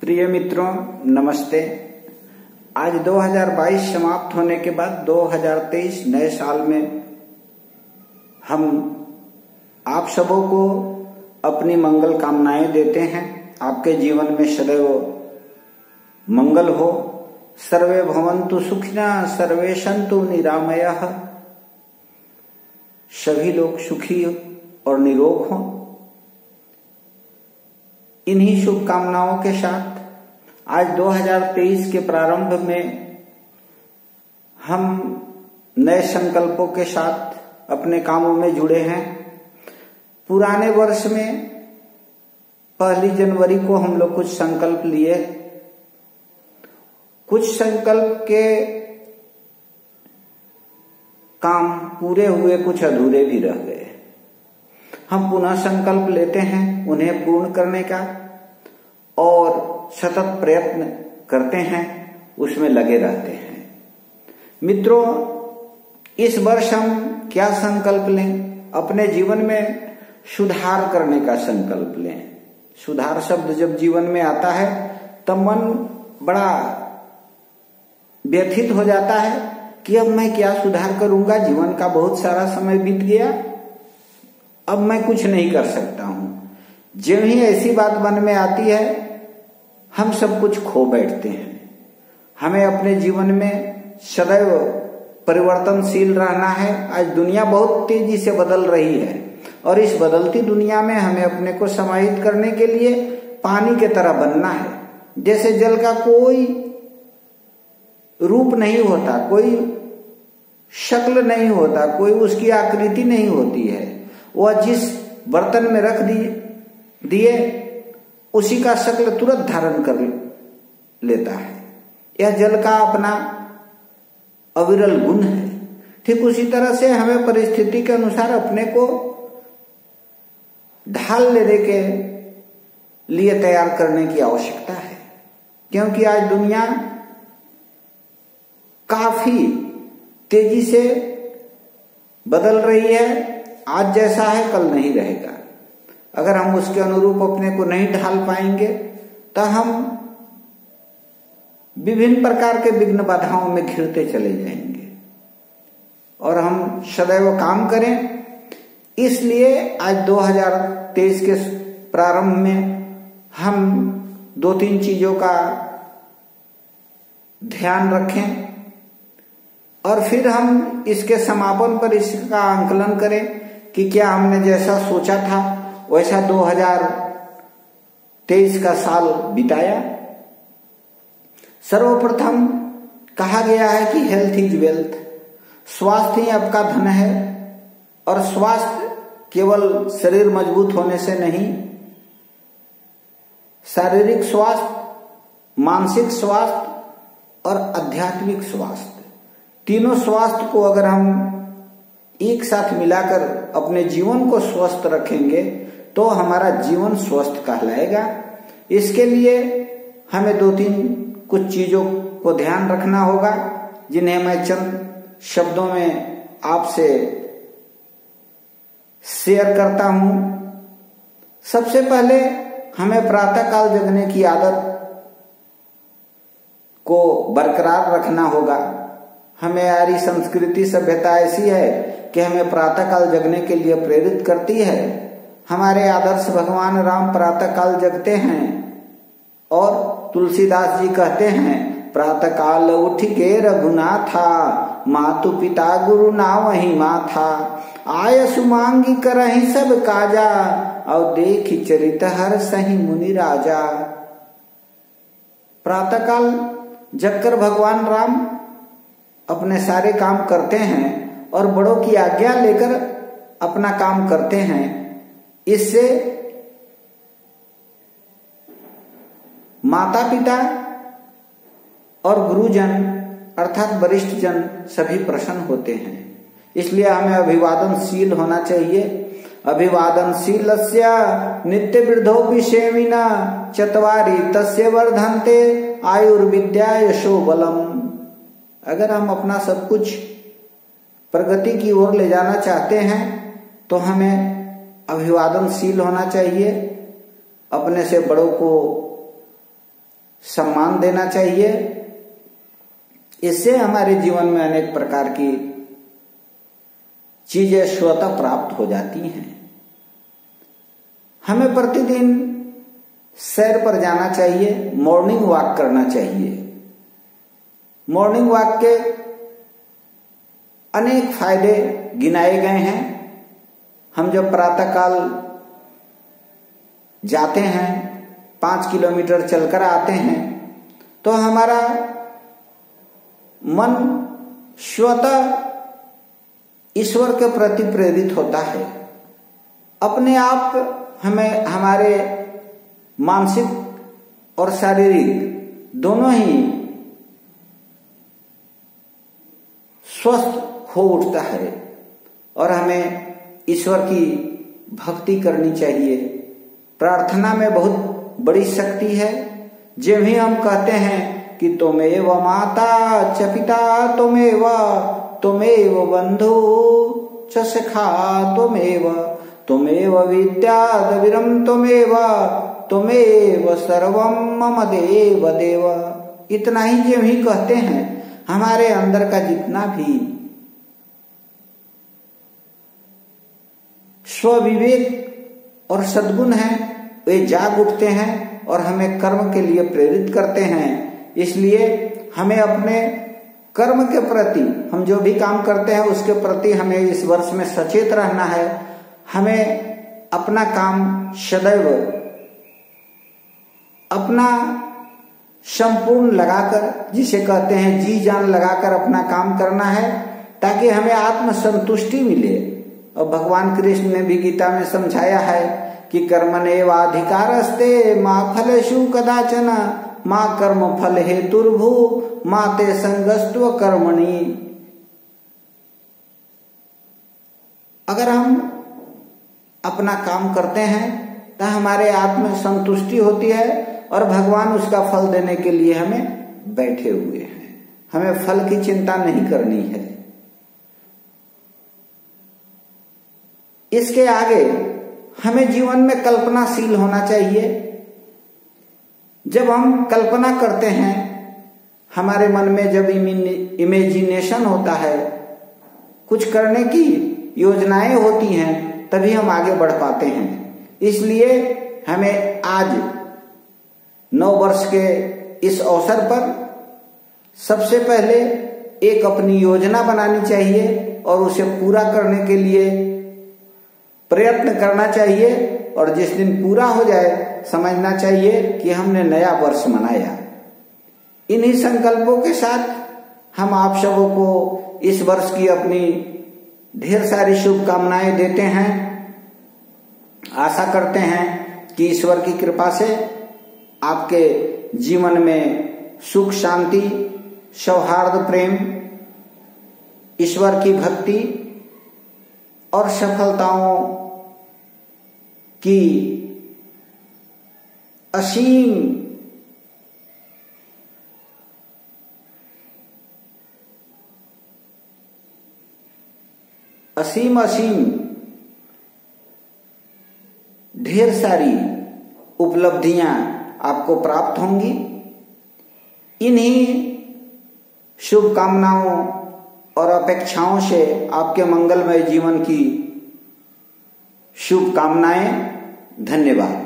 प्रिय मित्रों, नमस्ते। आज 2022 समाप्त होने के बाद 2023 नए साल में हम आप सबों को अपनी मंगल कामनाएं देते हैं। आपके जीवन में सदैव मंगल हो। सर्वे भवन्तु सुखिनः, सर्वे सन्तु निरामयाः। सभी लोग सुखी और निरोग हों। इन्हीं शुभकामनाओं के साथ आज 2023 के प्रारंभ में हम नए संकल्पों के साथ अपने कामों में जुड़े हैं। पुराने वर्ष में 1 जनवरी को हम लोग कुछ संकल्प लिए। कुछ संकल्प के काम पूरे हुए, कुछ अधूरे भी रह गए। हम पुनः संकल्प लेते हैं उन्हें पूर्ण करने का और सतत प्रयत्न करते हैं, उसमें लगे रहते हैं। मित्रों, इस वर्ष हम क्या संकल्प लें? अपने जीवन में सुधार करने का संकल्प लें। सुधार शब्द जब जीवन में आता है तब मन बड़ा व्यथित हो जाता है कि अब मैं क्या सुधार करूंगा, जीवन का बहुत सारा समय बीत गया, अब मैं कुछ नहीं कर सकता हूं। जब ही ऐसी बात मन में आती है हम सब कुछ खो बैठते हैं। हमें अपने जीवन में सदैव परिवर्तनशील रहना है। आज दुनिया बहुत तेजी से बदल रही है और इस बदलती दुनिया में हमें अपने को समाहित करने के लिए पानी के तरह बनना है। जैसे जल का कोई रूप नहीं होता, कोई शक्ल नहीं होता, कोई उसकी आकृति नहीं होती है। वह जिस बर्तन में रख दिए उसी का शक्ल तुरंत धारण कर लेता है। यह जल का अपना अविरल गुण है। ठीक उसी तरह से हमें परिस्थिति के अनुसार अपने को ढाल लेने के लिए तैयार करने की आवश्यकता है, क्योंकि आज दुनिया काफी तेजी से बदल रही है। आज जैसा है कल नहीं रहेगा। अगर हम उसके अनुरूप अपने को नहीं ढाल पाएंगे तो हम विभिन्न प्रकार के विघ्न बाधाओं में घिरते चले जाएंगे और हम सदैव काम करें। इसलिए आज 2023 के प्रारंभ में हम 2-3 चीजों का ध्यान रखें और फिर हम इसके समापन पर इसका आंकलन करें कि क्या हमने जैसा सोचा था वैसा 2023 का साल बिताया। सर्वप्रथम कहा गया है कि हेल्थ इज वेल्थ। स्वास्थ्य ही आपका धन है और स्वास्थ्य केवल शरीर मजबूत होने से नहीं, शारीरिक स्वास्थ्य, मानसिक स्वास्थ्य और आध्यात्मिक स्वास्थ्य, तीनों स्वास्थ्य को अगर हम एक साथ मिलाकर अपने जीवन को स्वस्थ रखेंगे तो हमारा जीवन स्वस्थ कहलाएगा। इसके लिए हमें 2-3 कुछ चीजों को ध्यान रखना होगा, जिन्हें मैं चंद शब्दों में आपसे शेयर करता हूं। सबसे पहले हमें प्रातःकाल जगने की आदत को बरकरार रखना होगा। हमें हमारी संस्कृति सभ्यता ऐसी है कि हमें प्रातःकाल जगने के लिए प्रेरित करती है। हमारे आदर्श भगवान राम प्रातःकाल जगते हैं और तुलसीदास जी कहते हैं, प्रातःकाल उठ के रघुनाथा, मातु पिता गुरु नावहि माथा, आय सुमांगी करहि सब काजा, और देखि चरित हर सही मुनि राजा। प्रातःकाल जगकर भगवान राम अपने सारे काम करते हैं और बड़ों की आज्ञा लेकर अपना काम करते हैं। इससे माता पिता और गुरुजन अर्थात वरिष्ठ जन सभी प्रसन्न होते हैं। इसलिए हमें अभिवादनशील होना चाहिए। अभिवादनशीलस्य नित्य वृद्धोपि सेविना, चत्वारि तस्य वर्धन्ते आयुर्विद्या यशो बलम। अगर हम अपना सब कुछ प्रगति की ओर ले जाना चाहते हैं तो हमें अभिवादनशील होना चाहिए, अपने से बड़ों को सम्मान देना चाहिए। इससे हमारे जीवन में अनेक प्रकार की चीजें स्वतः प्राप्त हो जाती हैं। हमें प्रतिदिन सैर पर जाना चाहिए, मॉर्निंग वॉक करना चाहिए। मॉर्निंग वॉक के अनेक फायदे गिनाए गए हैं। हम जब प्रातःकाल जाते हैं, 5 किलोमीटर चलकर आते हैं, तो हमारा मन स्वतः ईश्वर के प्रति प्रेरित होता है। अपने आप हमें हमारे मानसिक और शारीरिक दोनों ही स्वस्थ हो उठता है और हमें ईश्वर की भक्ति करनी चाहिए। प्रार्थना में बहुत बड़ी शक्ति है। जब भी हम कहते हैं कि त्वमेव माता च पिता त्वमेव बंधु च सखा त्वमेव विद्याधीरं त्वमेव सर्वं मम देव देव। इतना ही जब ही कहते हैं, हमारे अंदर का जितना भी स्वविवेक और सद्गुण है वे जाग उठते हैं और हमें कर्म के लिए प्रेरित करते हैं। इसलिए हमें अपने कर्म के प्रति, हम जो भी काम करते हैं उसके प्रति हमें इस वर्ष में सचेत रहना है। हमें अपना काम सदैव अपना संपूर्ण लगाकर, जिसे कहते हैं जी जान लगाकर अपना काम करना है, ताकि हमें आत्म संतुष्टि मिले। और भगवान कृष्ण ने भी गीता में समझाया है कि कर्मण्येवाधिकारस्ते मा फलेषु कदाचन मा कर्म फल हेतुर्भू मा ते संगस्त्व कर्मणि। अगर हम अपना काम करते हैं तो हमारे आत्म संतुष्टि होती है और भगवान उसका फल देने के लिए हमें बैठे हुए हैं। हमें फल की चिंता नहीं करनी है। इसके आगे हमें जीवन में कल्पनाशील होना चाहिए। जब हम कल्पना करते हैं, हमारे मन में जब इमेजिनेशन होता है, कुछ करने की योजनाएं होती हैं, तभी हम आगे बढ़ पाते हैं। इसलिए हमें आज 9 वर्ष के इस अवसर पर सबसे पहले एक अपनी योजना बनानी चाहिए और उसे पूरा करने के लिए प्रयत्न करना चाहिए। और जिस दिन पूरा हो जाए, समझना चाहिए कि हमने नया वर्ष मनाया। इन्हीं संकल्पों के साथ हम आप सबों को इस वर्ष की अपनी ढेर सारी शुभकामनाएं देते हैं। आशा करते हैं कि ईश्वर की कृपा से आपके जीवन में सुख, शांति, सौहार्द, प्रेम, ईश्वर की भक्ति और सफलताओं की असीम ढेर सारी उपलब्धियां आपको प्राप्त होंगी। इन्हीं शुभकामनाओं और अपेक्षाओं से आपके मंगलमय जीवन की शुभकामनाएं। धन्यवाद।